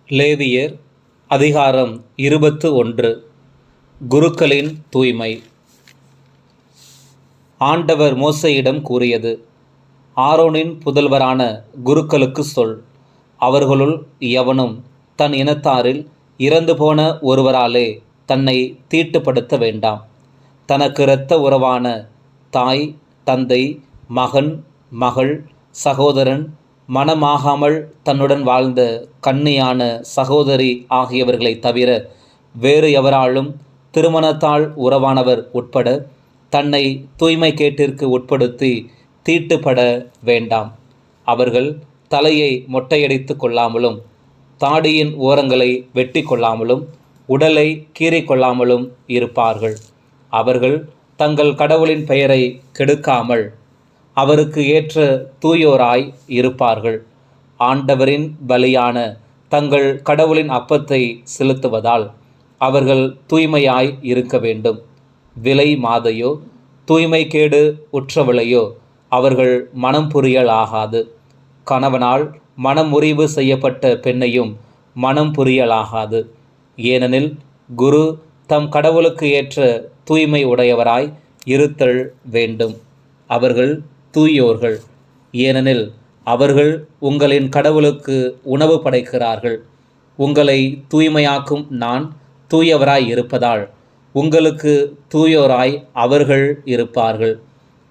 லேவியர் அதிகாரம் 21. குருக்களின் தூய்மை. ஆண்டவர் மோசேயிடம் கூறியது: ஆரோனின் புதல்வரான குருக்களுக்கு சொல், அவர்களுள் எவனும் தன் இனத்தாரில் இறந்து போன ஒருவராலே தன்னை தீட்டுப்படுத்த வேண்டாம். தனக்கு இரத்த உறவான தாய், தந்தை, மகன், மகள், சகோதரன், மணமாகாமல் தன்னுடன் வாழ்ந்த கன்னியான சகோதரி ஆகியவர்களை தவிர வேறு எவராலும் திருமணத்தால் உறவானவர் உட்பட தன்னை தூய்மை கேட்டிற்கு உட்படுத்தி தீட்டுப்பட வேண்டாம். அவர்கள் தலையை மொட்டையடித்து கொள்ளாமலும், தாடியின் ஓரங்களை வெட்டி கொள்ளாமலும், உடலை கீறிக்கொள்ளாமலும் இருப்பார்கள். அவர்கள் தங்கள் கடவுளின் பெயரை கெடுக்காமல் அவருக்கு ஏற்ற தூயோராய் இருப்பார்கள். ஆண்டவரின் பலியான தங்கள் கடவுளின் அப்பத்தை செலுத்துவதால் அவர்கள் தூய்மையாய் இருக்க வேண்டும். விலை மாதையோ தூய்மை கேடு உற்றவளையோ அவர்கள் மனம் புரியலாகாது. கணவனால் மனமுறிவு செய்யப்பட்ட பெண்ணையும் மனம் புரியலாகாது. ஏனெனில் குரு தம் கடவுளுக்கு ஏற்ற தூய்மை உடையவராய் இருத்தல் வேண்டும். அவர்கள் தூயோர்கள், ஏனெனில் அவர்கள் உங்களின் கடவுளுக்கு உணவு படைக்கிறார்கள். உங்களை தூய்மையாக்கும் நான் தூயவராய் இருப்பதால் உங்களுக்கு தூயோராய் அவர்கள் இருப்பார்கள்.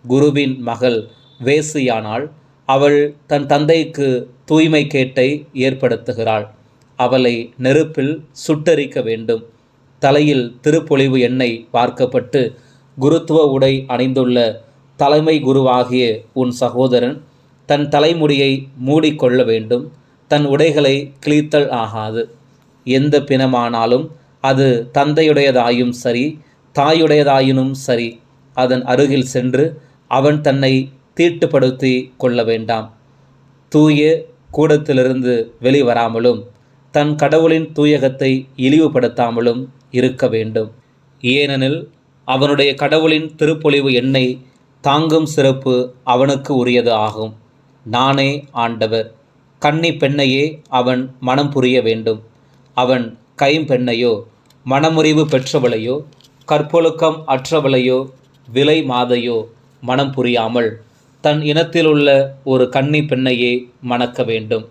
குருவின் மகள் வேசியானால் அவள் தன் தந்தைக்கு தூய்மை கேட்டை ஏற்படுத்துகிறாள். அவளை நெருப்பில் சுட்டெரிக்க வேண்டும். தலையில் திருப்பொழிவு எண்ணெய் பார்க்கப்பட்டு குருத்துவ உடை அணிந்துள்ள தலைமை குருவாகிய உன் சகோதரன் தன் தலைமுடியை மூடிக்கொள்ள வேண்டும். தன் உடைகளை கிழித்தல் ஆகாது. எந்த பிணமானாலும் அது தந்தையுடையதாயும் சரி, தாயுடையதாயினும் சரி, அதன் அருகில் சென்று அவன் தன்னை தீட்டுப்படுத்தி கொள்ள வேண்டாம். தூய கூடத்திலிருந்து வெளிவராமலும் தன் கடவுளின் தூயகத்தை இழிவுபடுத்தாமலும் இருக்க வேண்டும். ஏனெனில் அவனுடைய கடவுளின் திருப்பொழிவு எண்ணெய் தாங்கும் சிறப்பு அவனுக்கு உரியது ஆகும். நானே ஆண்டவர். கன்னி பெண்ணையே அவன் மனம் புரிய வேண்டும். அவன் கைம்பெண்ணையோ, மனமுறிவு பெற்றவளையோ, கற்பொழுக்கம் அற்றவளையோ, விலை மாதையோ மனம் புரியாமல் தன் இனத்திலுள்ள ஒரு கன்னி பெண்ணையே மணக்க வேண்டும்.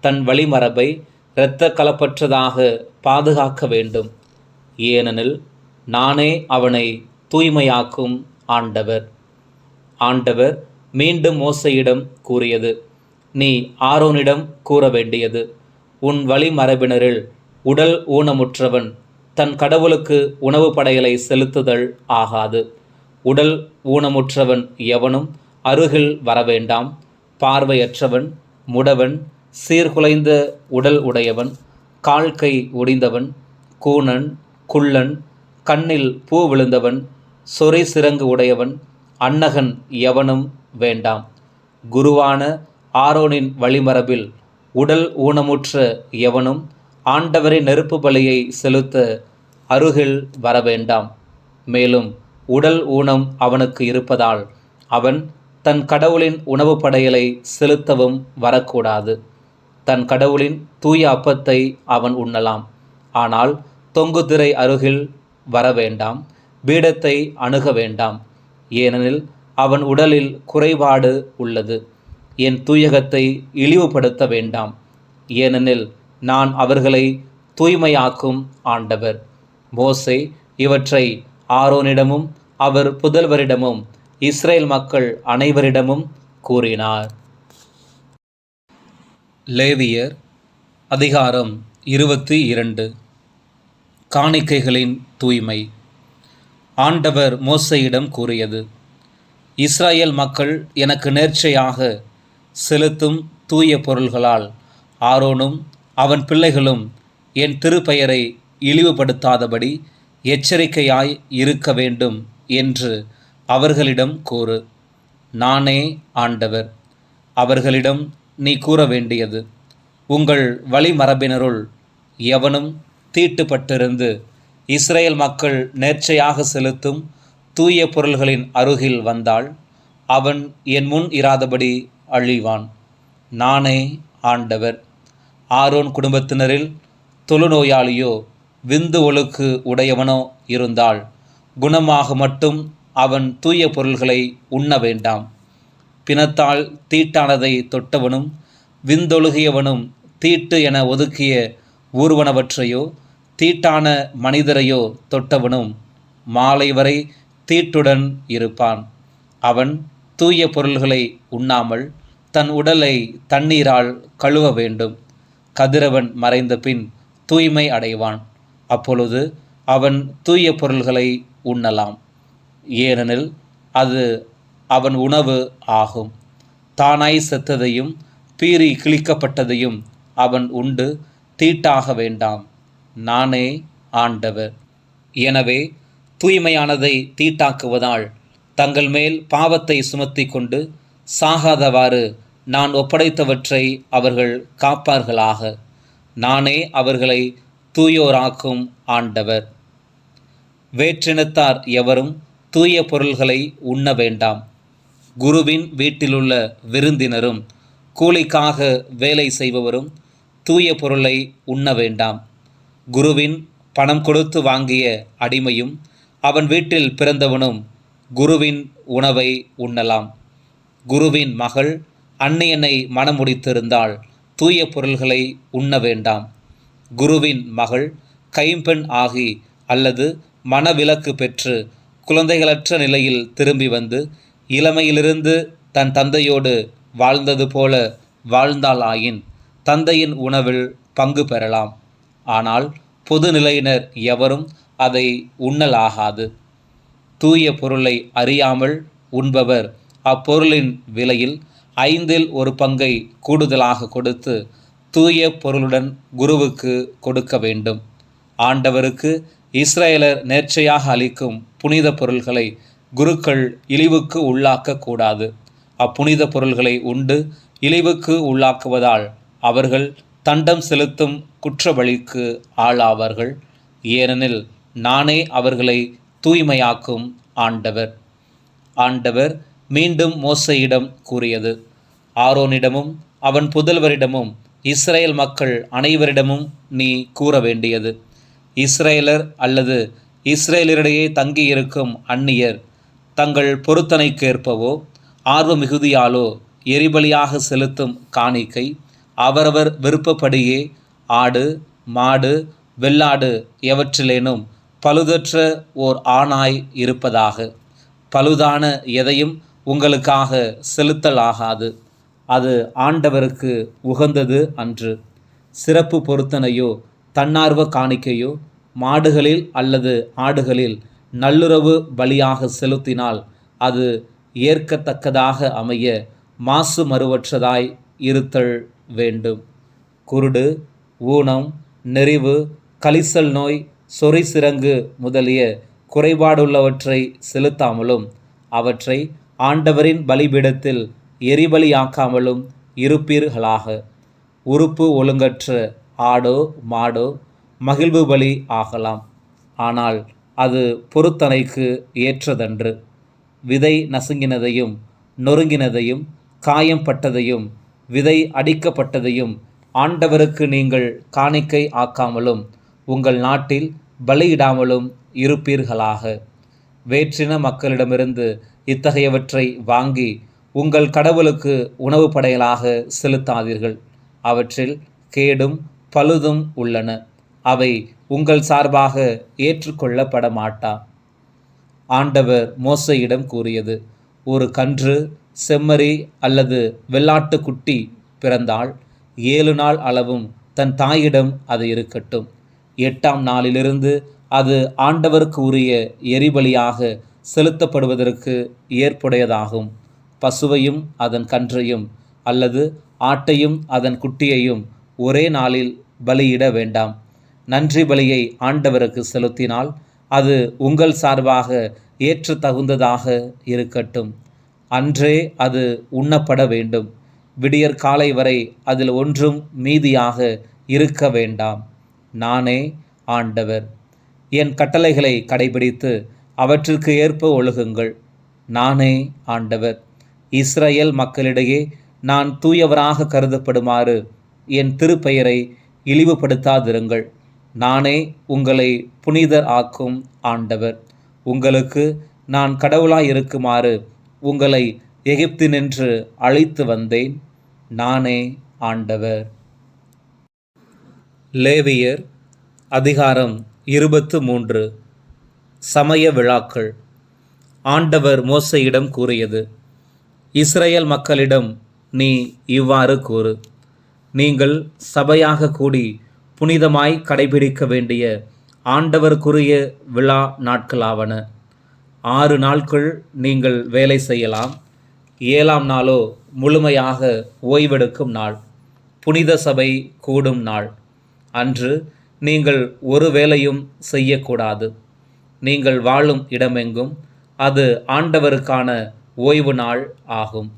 தன் வழிமரபை இரத்த கலப்பற்றதாக பாதுகாக்க வேண்டும். ஏனெனில் நானே அவனை தூய்மையாக்கும் ஆண்டவர். ஆண்டவர் மீண்டும் மோசேயிடம் கூறியது: நீ ஆரோனிடம் கூற வேண்டியது: உன் வழிமரபினரில் உடல் ஊனமுற்றவன் தன் கடவுளுக்கு உணவு படையலை செலுத்துதல் ஆகாது. உடல் ஊனமுற்றவன் எவனும் அருகில் வரவேண்டாம். பார்வையற்றவன், முடவன், சீர்குலைந்த உடல் உடையவன், கால் கை ஒடிந்தவன், கூனன், குள்ளன், கண்ணில் பூ விழுந்தவன், சொறி சிறங்கு உடையவன், அன்னகன் எவனும் வேண்டாம். குருவான ஆரோனின் வழிமரபில் உடல் ஊனமுற்ற எவனும் ஆண்டவரின் நெருப்பு பலியை செலுத்த அருகில் வரவேண்டாம். மேலும் உடல் ஊனம் அவனுக்கு இருப்பதால் அவன் தன் கடவுளின் உணவு படையலை செலுத்தவும் வரக்கூடாது. தன் கடவுளின் தூய அப்பத்தை அவன் உண்ணலாம். ஆனால் தொங்கு திரை அருகில் வரவேண்டாம். பீடத்தை அணுக வேண்டாம். ஏனெனில் அவன் உடலில் குறைபாடு உள்ளது. என் தூயகத்தை இழிவுபடுத்த வேண்டாம். ஏனெனில் நான் அவர்களை தூய்மையாக்கும் ஆண்டவர். மோசே இவற்றை ஆரோனிடமும் அவர் புதல்வரிடமும் இஸ்ரேல் மக்கள் அனைவரிடமும் கூறினார். லேவியர் அதிகாரம் 22. காணிக்கைகளின் தூய்மை. ஆண்டவர் மோசேயிடம் கூறியது: இஸ்ரேல் மக்கள் எனக்கு நேர்ச்சையாக செலுத்தும் தூய பொருள்களால் ஆரோனும் அவன் பிள்ளைகளும் என் திருப்பெயரை இழிவுபடுத்தாதபடி எச்சரிக்கையாய் இருக்க வேண்டும் என்று அவர்களிடம் கூறு. நானே ஆண்டவர். அவர்களிடம் நீ கூற வேண்டியது: உங்கள் வழிமரபினருள் எவனும் தீட்டுப்பட்டிருந்து இஸ்ரேல் மக்கள் நேர்ச்சையாக செலுத்தும் தூய பொருள்களின் அருகில் வந்தால் அவன் என் முன் இராதபடி அழிவான். நானே ஆண்டவர். ஆரோன் குடும்பத்தினரில் தொழுநோயாளியோ விந்து ஒழுக்கு உடையவனோ இருந்தால் குணமாக மட்டும் அவன் தூய பொருள்களை உண்ண வேண்டாம். பிணத்தால் தீட்டானதை தொட்டவனும் விந்தொழுகியவனும் தீட்டு என ஒதுக்கிய ஊர்வனவற்றையோ தீட்டான மனிதரையோ தொட்டவனும் மாலை வரை தீட்டுடன் இருப்பான். அவன் தூய பொருள்களை உண்ணாமல் தன் உடலை தண்ணீரால் கழுவ வேண்டும். கதிரவன் மறைந்த பின் தூய்மை அடைவான். அப்பொழுது அவன் தூய பொருள்களை உண்ணலாம். ஏனெனில் அது அவன் உணவு ஆகும். தானாய் செத்ததையும் பீறி கிழிக்கப்பட்டதையும் அவன் உண்டு தீட்டாக வேண்டாம். நானே ஆண்டவர். எனவே தூய்மையானதை தீட்டாக்குவதால் தங்கள் மேல் பாவத்தை சுமத்தி கொண்டு சாகாதவாறு நான் ஒப்படைத்தவற்றை அவர்கள் காப்பார்களாக. நானே அவர்களை தூயோராக்கும் ஆண்டவர். வேற்றினத்தார் எவரும் தூய பொருள்களை உண்ண வேண்டாம். குருவின் வீட்டிலுள்ள விருந்தினரும் கூலிக்காக வேலை செய்பவரும் தூய பொருளை உண்ண வேண்டாம். குருவின் பணம் கொடுத்து வாங்கிய அடிமையும் அவன் வீட்டில் பிறந்தவனும் குருவின் உணவை உண்ணலாம். குருவின் மகள் அந்நியனை மணமுடித்திருந்தால் தூய பொருள்களை உண்ண வேண்டாம். குருவின் மகள் கைம்பெண் ஆகி அல்லது மனவிலக்கு பெற்று குழந்தைகளற்ற நிலையில் திரும்பி வந்து இளமையிலிருந்து தன் தந்தையோடு வாழ்ந்தது போல வாழ்ந்தாளாயின் தந்தையின் உணவில் பங்கு பெறலாம். ஆனால் பொதுநிலையினர் எவரும் அதை உண்ணலாகாது. தூய பொருளை அறியாமல் உண்பவர் அப்பொருளின் விலையில் 1/5 பங்கை கூடுதலாக கொடுத்து தூய பொருளுடன் குருவுக்கு கொடுக்க வேண்டும். ஆண்டவருக்கு இஸ்ரேலர் நேர்ச்சையாக அளிக்கும் புனித பொருள்களை குருக்கள் இழிவுக்கு உள்ளாக்கக்கூடாது. அப்புனித பொருள்களை உண்டு இழிவுக்கு உள்ளாக்குவதால் அவர்கள் தண்டம் செலுத்தும் குற்றவழிக்கு ஆளாவார்கள். ஏனெனில் நானே அவர்களை தூய்மையாக்கும் ஆண்டவர். ஆண்டவர் மீண்டும் மோசேயிடம் கூறியது: ஆரோனிடமும் அவன் புதல்வரிடமும் இஸ்ரேல் மக்கள் அனைவரிடமும் நீ கூற வேண்டியது: இஸ்ரேலர் அல்லது இஸ்ரேலரிடையே தங்கியிருக்கும் அந்நியர் தங்கள் பொருத்தனைக்கேற்பவோ ஆர்வ மிகுதியாலோ எரிபலியாக செலுத்தும் காணிக்கை அவரவர் விருப்பப்படியே ஆடு, மாடு, வெள்ளாடு எவற்றிலேனும் பழுதற்ற ஓர் ஆணாய் இருப்பதாக. பழுதான எதையும் உங்களுக்காக செலுத்தலாகாது. அது ஆண்டவருக்கு உகந்தது அன்று. சிறப்பு பொருத்தனையோ தன்னார்வ காணிக்கையோ மாடுகளில் அல்லது ஆடுகளில் நல்லுறவு பலியாக செலுத்தினால் அது ஏற்கத்தக்கதாக அமைய மாசு மறுவற்றதாய் இருத்தல் வேண்டும். குருடு, ஊனம், நெறிவு, கழிசல் நோய், சொறி சிரங்கு முதலிய குறைபாடுள்ளவற்றை செலுத்தாமலும் அவற்றை ஆண்டவரின் பலிபீடத்தில் எரிபலியாக்காமலும் இருப்பீர்களாக. உறுப்பு ஒழுங்கற்ற ஆடோ மாடோ மகிழ்வு பலி ஆகலாம், ஆனால் அது பொருத்தனைக்கு ஏற்றதன்று. விதை நசுங்கினதையும் நொறுங்கினதையும் காயம்பட்டதையும் விதை அடிக்கப்பட்டதையும் ஆண்டவருக்கு நீங்கள் காணிக்கை ஆக்காமலும் உங்கள் நாட்டில் பலியிடாமலும் இருப்பீர்களாக. வேற்றின மக்களிடமிருந்து இத்தகையவற்றை வாங்கி உங்கள் கடவுளுக்கு உணவு படையலாக செலுத்தாதீர்கள். அவற்றில் கேடும் பழுதும் உள்ளன. அவை உங்கள் சார்பாக ஏற்றுக்கொள்ளப்பட மாட்டா. ஆண்டவர் மோசேயிடம் கூறியது: ஒரு கன்று, செம்மறி அல்லது வெள்ளாட்டுக்குட்டி பிறந்தால் 7 நாள் அளவும் தன் தாயிடம் அது இருக்கட்டும். 8ஆம் நாளிலிருந்து அது ஆண்டவருக்கு உரிய எரிபலியாக செலுத்தப்படுவதற்கு ஏற்புடையதாகும். பசுவையும் அதன் கன்றையும் அல்லது ஆட்டையும் அதன் குட்டியையும் ஒரே நாளில் பலியிட வேண்டாம். நன்றி பலியை ஆண்டவருக்கு செலுத்தினால் அது உங்கள் சார்பாக ஏற்று தகுந்ததாக இருக்கட்டும். அன்றே அது உண்ணப்பட வேண்டும். விடியற் காலை வரை அதில் ஒன்றும் மீதியாக இருக்க வேண்டாம். நானே ஆண்டவர். என் கட்டளைகளை கடைபிடித்து அவற்றிற்கு ஏற்ப ஒழுகுங்கள். நானே ஆண்டவர். இஸ்ரேல் மக்களிடையே நான் தூயவராக கருதப்படுமாறு என் திருப்பெயரை இழிவுபடுத்தாதிருங்கள். நானே உங்களை புனிதர் ஆக்கும் ஆண்டவர். உங்களுக்கு நான் கடவுளாயிருக்குமாறு உங்களை எகிப்தினின்று அழைத்து வந்தேன். நானே ஆண்டவர். லேவியர் அதிகாரம் 23. சமய விழாக்கள். ஆண்டவர் மோசேயிடம் கூறியது: இஸ்ரேல் மக்களிடம் நீ இவ்வாறு கூறு: நீங்கள் சபையாக கூடி புனிதமாய் கடைபிடிக்க வேண்டிய ஆண்டவருக்குரிய விழா நாட்களாவன. 6 நாட்கள் நீங்கள் வேலை செய்யலாம். 7ஆம் நாளோ முழுமையாக ஓய்வெடுக்கும் நாள், புனித சபை கூடும் நாள். அன்று நீங்கள் ஒரு வேலையும் செய்யக்கூடாது. நீங்கள் வாழும் இடமெங்கும் அது ஆண்டவருக்கான ஓய்வு நாள் ஆகும்.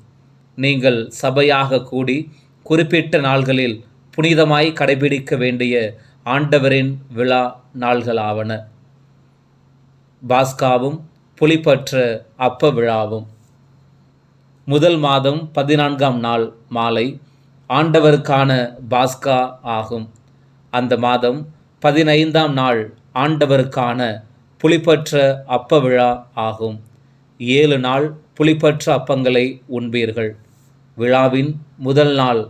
நீங்கள் சபையாக கூடி குறிப்பிட்ட நாள்களில் புனிதமாய் கடைபிடிக்க வேண்டிய ஆண்டவரின் விழா நாள்களாவன: பாஸ்காவும் புளிப்பற்ற அப்ப விழாவும். முதல் மாதம் 14ஆம் நாள் மாலை ஆண்டவருக்கான பாஸ்கா ஆகும். அந்த மாதம் 15ஆம் நாள் ஆண்டவருக்கான புளிப்பற்ற அப்ப விழா ஆகும். 7 நாள் புளிப்பற்ற அப்பங்களை உண்பீர்கள். விழாவின் முதல் நாள்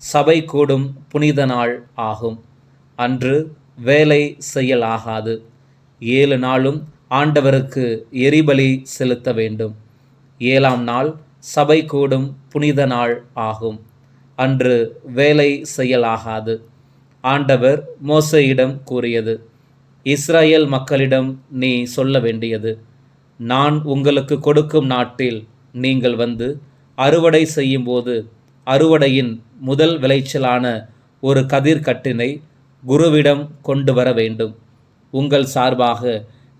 சபை கூடும் புனித நாள் ஆகும். அன்று வேலை செய்யலாகாது. 7 நாளும் ஆண்டவருக்கு எரிபலி செலுத்த வேண்டும். 7ஆம் நாள் சபை கூடும் புனித நாள் ஆகும். அன்று வேலை செய்யலாகாது. ஆண்டவர் மோசேயிடம் கூறியது: இஸ்ரேல் மக்களிடம் நீ சொல்ல வேண்டியது: நான் உங்களுக்கு கொடுக்கும் நாட்டில் நீங்கள் வந்து அறுவடை செய்யும்போது அறுவடையின் முதல் விளைச்சலான ஒரு கதிர்கட்டினை குருவிடம் கொண்டு வர வேண்டும். உங்கள் சார்பாக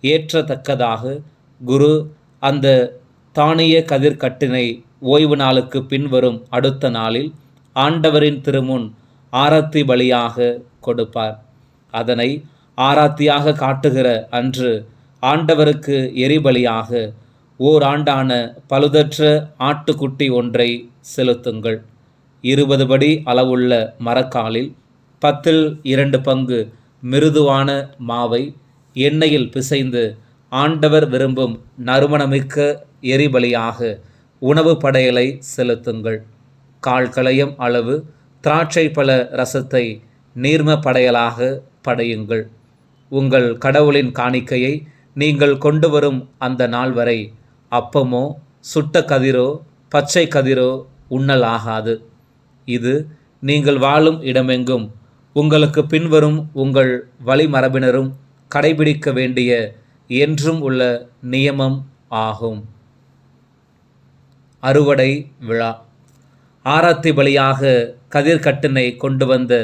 ஏற்றத்தக்கதாக குரு அந்த தானிய கதிர்கட்டினை ஓய்வு நாளுக்கு பின்வரும் அடுத்த நாளில் ஆண்டவரின் திருமுன் ஆரத்தி பலியாக கொடுப்பார். அதனை ஆராத்தியாக காட்டுகிற அன்று ஆண்டவருக்கு எரிபலியாக ஓராண்டான பழுதற்ற ஆட்டுக்குட்டி ஒன்றை செலுத்துங்கள். 20 படி அளவுள்ள மரக்காலில் 10 பங்கு மிருதுவான மாவை எண்ணெயில் பிசைந்து ஆண்டவர் விரும்பும் நறுமணமிக்க எரிபலியாக உணவு படையலை செலுத்துங்கள். 1/4 கலயம் அளவு திராட்சை பழ ரசத்தை நீர்ம படையலாக படையுங்கள். உங்கள் கடவுளின் காணிக்கையை நீங்கள் கொண்டு வரும் அந்த நாள் வரை அப்பமோ சுட்ட கதிரோ பச்சை கதிரோ உண்ணலாகாது. இது நீங்கள் வாழும் இடமெங்கும் உங்களுக்கு பின்வரும் உங்கள் வழிமரபினரும் கடைபிடிக்க வேண்டிய என்றும் உள்ள நியமம் ஆகும். அறுவடை விழா. ஆராத்தி பலியாக கதிர்கட்டினை கொண்டு வந்த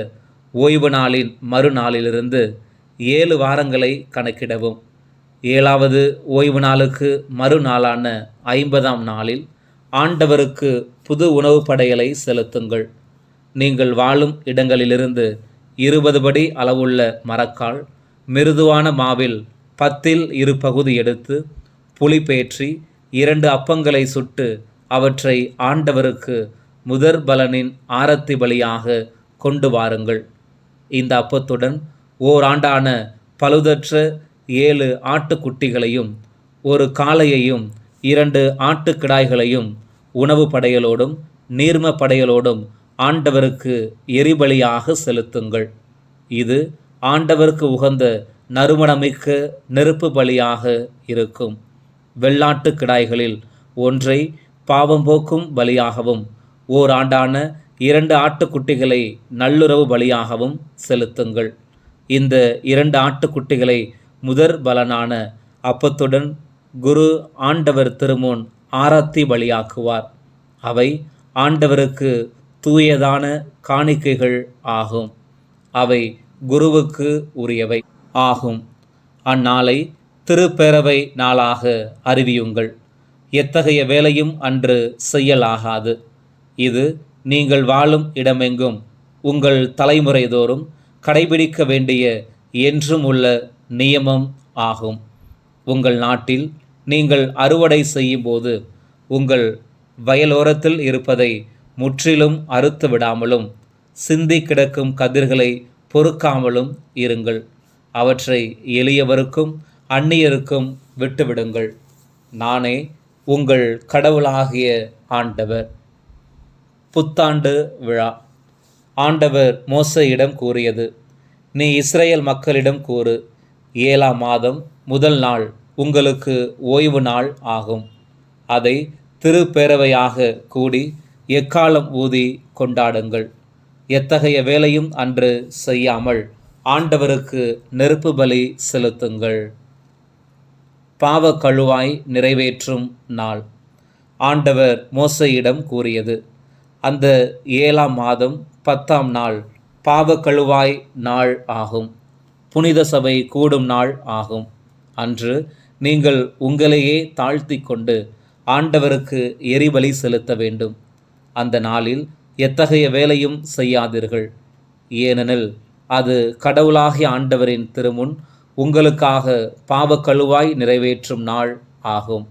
ஓய்வு நாளின் மறுநாளிலிருந்து 7 வாரங்களை கணக்கிடவும். 7வது ஓய்வு நாளுக்கு மறுநாளான 50ஆம் நாளில் ஆண்டவருக்கு புது உணவு படையலை செலுத்துங்கள். நீங்கள் வாழும் இடங்களிலிருந்து 20 படி அளவுள்ள மரக்கால் மிருதுவான மாவில் 10 பகுதி எடுத்து புளிப்பேற்றி 2 அப்பங்களை சுட்டு அவற்றை ஆண்டவருக்கு முதற் பலனின் ஆரத்தி பலியாக கொண்டு வாருங்கள். இந்த அப்பத்துடன் ஓராண்டான பழுதற்ற 7 ஆட்டுக்குட்டிகளையும் 1 காளையையும் 2 ஆட்டுக்கிடாய்களையும் உணவு படையலோடும் நீர்ம படையலோடும் ஆண்டவருக்கு எரிபலியாக செலுத்துங்கள். இது ஆண்டவருக்கு உகந்த நறுமணமிக்க நெருப்பு பலியாக இருக்கும். வெள்ளாட்டு கிடாய்களில் 1 பாவம் போக்கும் பலியாகவும் ஓராண்டான 2 ஆட்டுக்குட்டிகளை நல்லுறவு பலியாகவும் செலுத்துங்கள். இந்த 2 ஆட்டுக்குட்டிகளை முதற் பலனான அப்பத்துடன் குரு ஆண்டவர் திருமுன் ஆராத்தி பலியாக்குவார். அவை ஆண்டவருக்கு தூயதான காணிக்கைகள் ஆகும். அவை குருவுக்கு உரியவை ஆகும். அந்நாளை திருப்பேரவை நாளாக அறிவியுங்கள். எத்தகைய வேலையும் அன்று செய்யலாகாது. இது நீங்கள் வாழும் இடமெங்கும் உங்கள் தலைமுறை தோறும் கடைபிடிக்க வேண்டிய என்றும் உள்ள நியமம் ஆகும். உங்கள் நாட்டில் நீங்கள் அறுவடை செய்யும் போது உங்கள் வயலோரத்தில் இருப்பதை முற்றிலும் அறுத்து விடாமலும் சிந்தி கிடக்கும் கதிர்களை பொறுக்காமலும் இருங்கள். அவற்றை எளியவருக்கும் அந்நியருக்கும் விட்டுவிடுங்கள். நானே உங்கள் கடவுளாகிய ஆண்டவர். புத்தாண்டு விழா. ஆண்டவர் மோசேயிடம் கூறியது: நீ இஸ்ரேல் மக்களிடம் கூறு, 7ஆம் மாதம் முதல் நாள் உங்களுக்கு ஓய்வு நாள் ஆகும். அதை திருப்பேரவையாக கூடி எக்காளம் ஊதி கொண்டாடுங்கள். எத்தகைய வேலையும் அன்று செய்யாமல் ஆண்டவருக்கு நெருப்பு பலி செலுத்துங்கள். பாவ கழுவாய் நிறைவேற்றும் நாள். ஆண்டவர் மோசேயிடம் கூறியது: அந்த 7ஆம் மாதம் 10ஆம் நாள் பாவ கழுவாய் நாள் ஆகும். புனித சபை கூடும் நாள் ஆகும். அன்று நீங்கள் உங்களையே தாழ்த்தி கொண்டு ஆண்டவருக்கு எரிபலி செலுத்த வேண்டும். அந்த நாளில் எத்தகைய வேலையும் செய்யாதீர்கள். ஏனெனில் அது கடவுளாகிய ஆண்டவரின் திருமுன் உங்களுக்காக பாவ கழுவாய் நிறைவேற்றும் நாள் ஆகும்.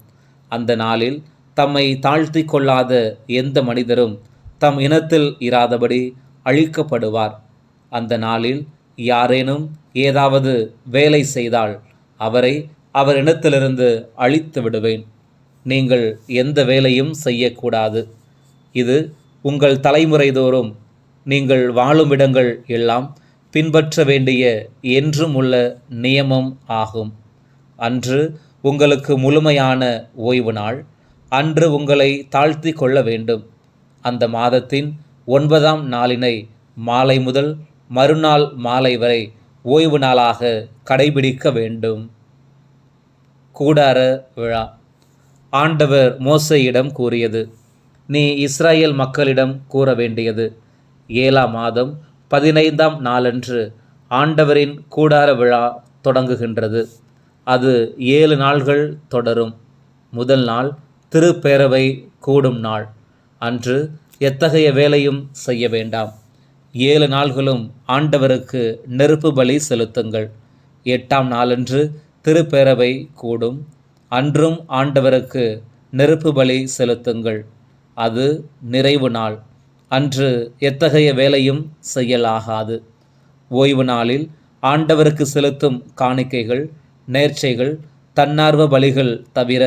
அந்த நாளில் தம்மை தாழ்த்தி கொள்ளாத எந்த மனிதரும் தம் இனத்தில் இராதபடி அழிக்கப்படுவார். அந்த நாளில் யாரேனும் ஏதாவது வேலை செய்தால் அவரை அவர் இனத்திலிருந்து அழித்து விடுவேன். நீங்கள் எந்த வேலையும் செய்யக்கூடாது. இது உங்கள் தலைமுறை தோறும் நீங்கள் வாழும் இடங்கள் எல்லாம் பின்பற்ற வேண்டிய என்றும் உள்ள நியமம் ஆகும். அன்று உங்களுக்கு முழுமையான ஓய்வு நாள். அன்று உங்களை தாழ்த்தி கொள்ள வேண்டும். அந்த மாதத்தின் 9ஆம் நாளினை மாலை முதல் மறுநாள் மாலை வரை ஓய்வு நாளாக கடைபிடிக்க வேண்டும். கூடார விழா. ஆண்டவர் மோசேயிடம் கூறியது: நீ இஸ்ரேல் மக்களிடம் கூற வேண்டியது: 7ஆம் மாதம் 15ஆம் நாளன்று ஆண்டவரின் கூடார விழா தொடங்குகின்றது. அது 7 நாள்கள் தொடரும். முதல் நாள் திருப்பேரவை கூடும் நாள். அன்று எத்தகைய வேலையும் செய்ய வேண்டாம். 7 நாள்களும் ஆண்டவருக்கு நெருப்பு பலி செலுத்துங்கள். 8ஆம் நாளன்று திருப்பேரவை கூடும். அன்றும் ஆண்டவருக்கு நெருப்பு பலி செலுத்துங்கள். அது நிறைவு நாள். அன்று எத்தகைய வேலையும் செய்யலாகாது. ஓய்வு நாளில் ஆண்டவருக்கு செலுத்தும் காணிக்கைகள், நேர்ச்சைகள், தன்னார்வ பலிகள் தவிர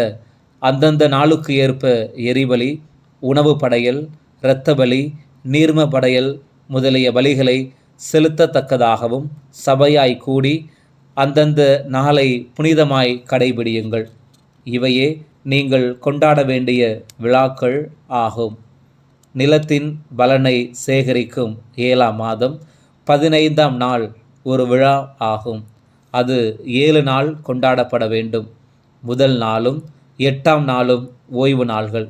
அந்தந்த நாளுக்கு ஏற்ப எரிபலி, உணவு படையல், இரத்த பலி, நீர்ம படையல் முதலிய பலிகளை செலுத்தத்தக்கதாகவும் சபையாய் கூடி அந்தந்த நாளை புனிதமாய் கடைபிடியுங்கள். இவையே நீங்கள் கொண்டாட வேண்டிய விழாக்கள் ஆகும். நிலத்தின் பலனை சேகரிக்கும் 7ஆம் மாதம் 15ஆம் நாள் ஒரு விழா ஆகும். அது 7 நாள் கொண்டாடப்பட வேண்டும். முதல் நாளும் 8ஆம் நாளும் ஓய்வு நாள்கள்.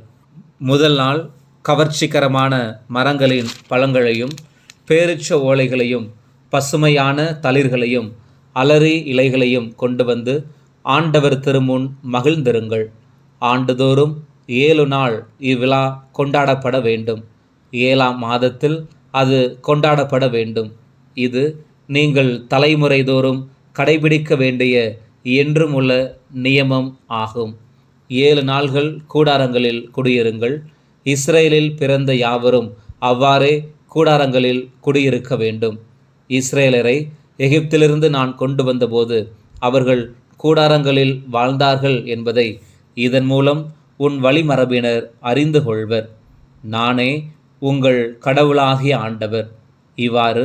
முதல் நாள் கவர்ச்சிகரமான மரங்களின் பழங்களையும் பேரிச்ச ஓலைகளையும் பசுமையான தளிர்களையும் அலரி இலைகளையும் கொண்டு வந்து ஆண்டவர் திருமுன் மகிழ்ந்திருங்கள். ஆண்டுதோறும் 7 நாள் இவ்விழா கொண்டாடப்பட வேண்டும். 7ஆம் மாதத்தில் அது கொண்டாடப்பட வேண்டும். இது நீங்கள் தலைமுறை தோறும் கடைபிடிக்க வேண்டிய என்றும் உள்ள நியமம் ஆகும். 7 நாள்கள் கூடாரங்களில் குடியிருங்கள். இஸ்ரேலில் பிறந்த யாவரும் அவ்வாறே கூடாரங்களில் குடியிருக்க வேண்டும். இஸ்ரேலரை எகிப்திலிருந்து நான் கொண்டு வந்தபோது அவர்கள் கூடாரங்களில் வாழ்ந்தார்கள் என்பதை இதன் மூலம் உன் வழிமரபினர் அறிந்து கொள்வர். நானே உங்கள் கடவுளாகிய ஆண்டவர். இவ்வாறு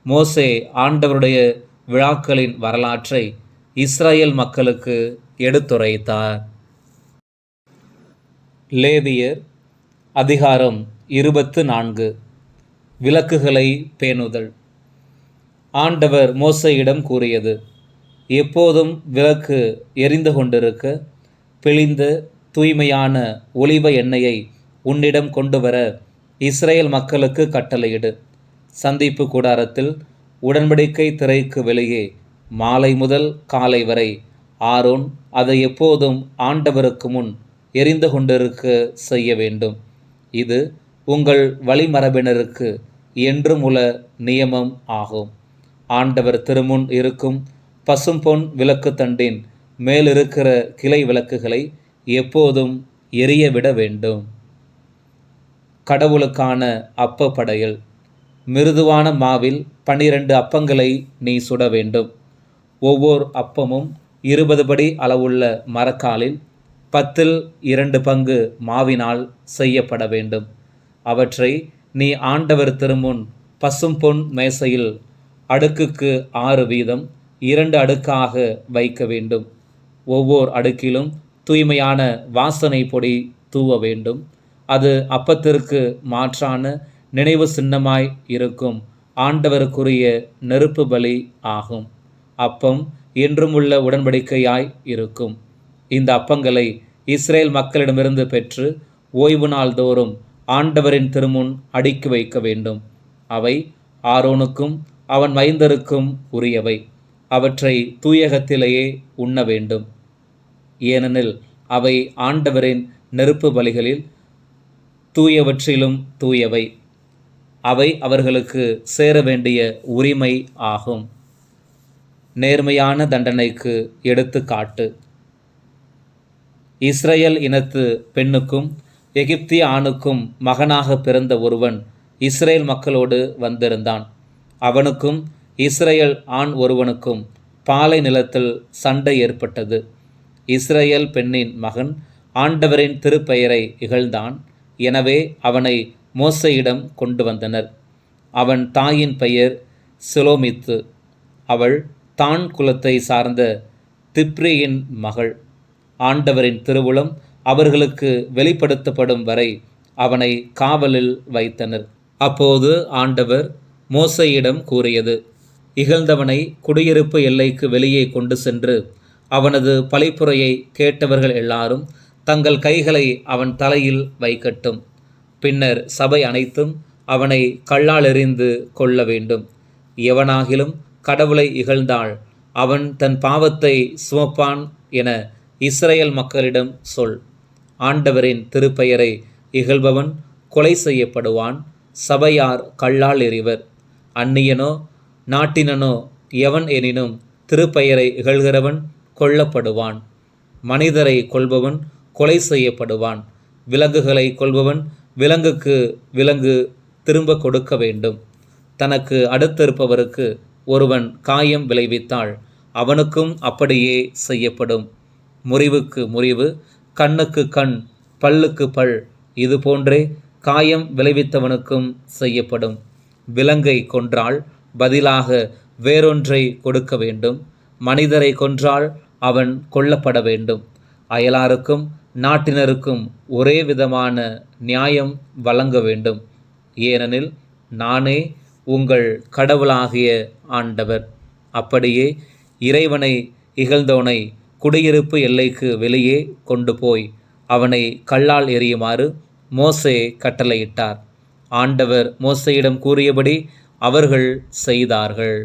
மோசே ஆண்டவருடைய விழாக்களின் வரலாற்றை இஸ்ரேல் மக்களுக்கு எடுத்துரைத்தார். லேவியர் அதிகாரம் 24. விளக்குகளை பேணுதல். ஆண்டவர் மோசேயிடம் கூறியது: எப்போதும் விளக்கு எரிந்து கொண்டிருக்க பிழிந்த தூய்மையான ஒலிவ எண்ணெயை உன்னிடம் கொண்டு வர இஸ்ரேல் மக்களுக்கு கட்டளையிடு. சந்திப்பு கூடாரத்தில் உடன்படிக்கை திரைக்கு வெளியே மாலை முதல் காலை வரை ஆரோன் அதை எப்போதும் ஆண்டவருக்கு முன் எரிந்து கொண்டிருக்க செய்ய வேண்டும். இது உங்கள் வழிமரபினருக்கு என்றும் உள்ள நியமம் ஆகும். ஆண்டவர் திருமுன் இருக்கும் பசும்பொன் விளக்கு தண்டின் மேலிருக்கிற கிளை விளக்குகளை எப்போதும் எரிய விட வேண்டும். கடவுளுக்கான அப்ப படையல். மிருதுவான மாவில் 12 அப்பங்களை நீ சுட வேண்டும். ஒவ்வொரு அப்பமும் 20 படி அளவுள்ள மரக்காலில் 2 பங்கு மாவினால் செய்யப்பட வேண்டும். அவற்றை நீ ஆண்டவர் திருமுன் பசும்பொன் மேசையில் அடுக்குக்கு 6 வீதம் 2 அடுக்காக வைக்க வேண்டும். ஒவ்வொரு அடுக்கிலும் தூய்மையான வாசனை பொடி தூவ வேண்டும். அது அப்பத்திற்கு மாற்றான நினைவு சின்னமாய் இருக்கும் ஆண்டவருக்குரிய நெருப்பு பலி ஆகும். அப்பம் என்றும் உள்ள உடன்படிக்கையாய் இருக்கும். இந்த அப்பங்களை இஸ்ரேல் மக்களிடமிருந்து பெற்று ஓய்வு நாள் தோறும் ஆண்டவரின் திருமுன் அடுக்கி வைக்க வேண்டும். அவை ஆரோனுக்கும் அவன் மைந்தருக்கும் உரியவை. அவற்றை தூயகத்திலேயே உண்ண வேண்டும். ஏனெனில் அவை ஆண்டவரின் நெருப்பு பலிகளில் தூயவற்றிலும் தூயவை. அவை அவர்களுக்கு சேர வேண்டிய உரிமை ஆகும். நேர்மையான தண்டனைக்கு எடுத்துக்காட்டு. இஸ்ரேல் இனத்து பெண்ணுக்கும் எகிப்திய ஆணுக்கும் மகனாக பிறந்த ஒருவன் இஸ்ரேல் மக்களோடு வந்திருந்தான். அவனுக்கும் இஸ்ரேல் ஆண் ஒருவனுக்கும் பாலை நிலத்தில் சண்டை ஏற்பட்டது. இஸ்ரேல் பெண்ணின் மகன் ஆண்டவரின் திருப்பெயரை இகழ்ந்தான். எனவே அவனை மோசேயிடம் கொண்டு வந்தனர். அவன் தாயின் பெயர் செலோமித்து. அவள் தான் குலத்தை சார்ந்த திப்ரியின் மகள். ஆண்டவரின் திருவுளம் அவர்களுக்கு வெளிப்படுத்தப்படும் வரை அவனை காவலில் வைத்தனர். அப்போது ஆண்டவர் மோசேயிடம் கூறியது: இகழ்ந்தவனை குடியிருப்பு எல்லைக்கு வெளியே கொண்டு சென்று அவனது பழிப்புரையை கேட்டவர்கள் எல்லாரும் தங்கள் கைகளை அவன் தலையில் வைக்கட்டும். பின்னர் சபை அனைத்தும் அவனை கல்லால் எறிந்து கொள்ள வேண்டும். எவனாகிலும் கடவுளை இகழ்ந்தால் அவன் தன் பாவத்தை சுமப்பான் என இஸ்ரேல் மக்களிடம் சொல். ஆண்டவரின் திருப்பெயரை இகழ்பவன் கொலை செய்யப்படுவான். சபையார் கல்லால் எறிவர். அந்நியனோ நாட்டினனோ எவன் எனினும் திருப்பெயரை இகழ்கிறவன் கொல்லப்படுவான். மனிதரை கொல்பவன் கொலை செய்யப்படுவான். விலங்குகளை கொல்பவன் விலங்குக்கு விலங்கு திரும்ப கொடுக்க வேண்டும். தனக்கு அடுத்திருப்பவருக்கு ஒருவன் காயம் விளைவித்தால் அவனுக்கும் அப்படியே செய்யப்படும். முறிவுக்கு முறிவு, கண்ணுக்கு கண், பல்லுக்கு பல், இது போன்றே காயம் விளைவித்தவனுக்கும் செய்யப்படும். விலங்கை கொன்றால் பதிலாக வேறொன்றை கொடுக்க வேண்டும். மனிதரை கொன்றால் அவன் கொல்லப்பட வேண்டும். அயலாருக்கும் நாட்டினருக்கும் ஒரே விதமான நியாயம் வழங்க வேண்டும். ஏனெனில் நானே உங்கள் கடவுளாகிய ஆண்டவர். அப்படியே இறைவனை இகழ்ந்தவனை குடியிருப்பு எல்லைக்கு வெளியே கொண்டு போய் அவனை கல்லால் எறியுமாறு மோசே கட்டளையிட்டார். ஆண்டவர் மோசேயிடம் கூறியபடி அவர்கள் செய்தார்கள்.